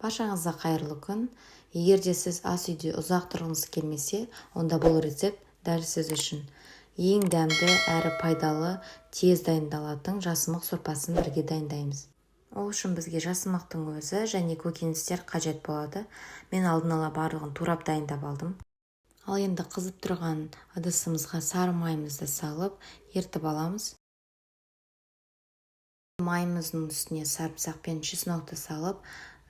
Баршаңызға қайырлы күн. Егер де сіз ас үйде ұзақ тұрғыңыз келмесе, онда бұл рецепт дәл сіз үшін. Ең дәмді әрі пайдалы, тез дайындалатын жасымық сорпасын бірге дайындаймыз. Ол үшін бізге жасымықтың өзі және көкөністер қажет болады. Мен алдын ала барлығын турап дайындап алдым. Ал енді қызып тұрған ыдысымызға сары майымызды салып, ертіп аламыз. Майымыздың үстіне сарымсақ пен чеснокты салып,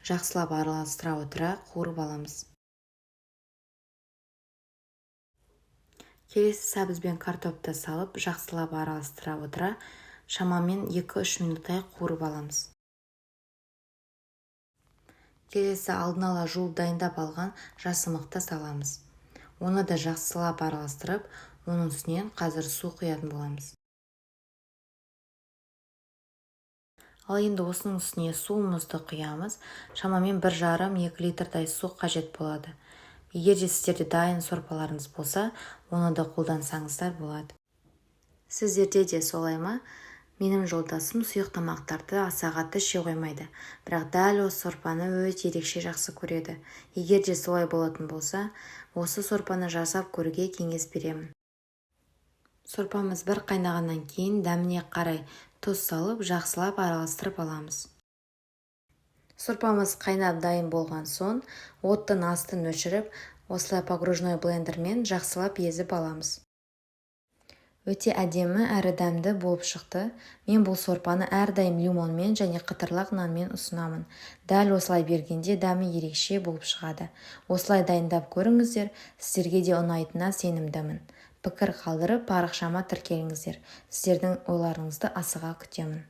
жақсылап араластыра отыра қуырып аламыз. Келесі сәбіз бен картопты салып, жақсылап араластыра отыра, шамамен 2-3 минуттай қуырып аламыз. Келесі алдын ала жуып дайындап алған жасымықты саламыз. Оны да жақсылап араластырып, оның үстінен қазір су құятын боламыз. Ал енді осының үстіне суымызды құямыз. Шамамен 1,5-2 литрдай су қажет болады. Егер де сіздерде дайын сорпаларыңыз болса, оны да қолдансаңыздар болады. Сіздерде де солай ма? Менің жолдасым сұйық тамақтарды аса қатты іше қоймайды, бірақ дәл осы сорпаны өте ерекше жақсы көреді. Егер де солай болатын болса, осы сорпаны жасап көруге кеңес беремін. Сорпамыз бір қайнағаннан кейін дәміне қарай тұз салып, жақсылап араластырып аламыз. Сорпамыз қайнап дайын болған соң, оттың астын өшіріп, осылай погружной блендермен жақсылап езіп аламыз. Өте әдемі әрі дәмді болып шықты. Мен бұл сорпаны әрдайым лимонмен және қытырлақ нанмен ұсынамын. Дәл осылай бергенде дәмі ерекше болып шығады. Осылай дайындап көріңіздер, сіздерге де ұнайтынына сенімдімін. Пікір қалдырып, парақшама тіркеліңіздер. Сіздердің ойларыңызды асыға күтемін.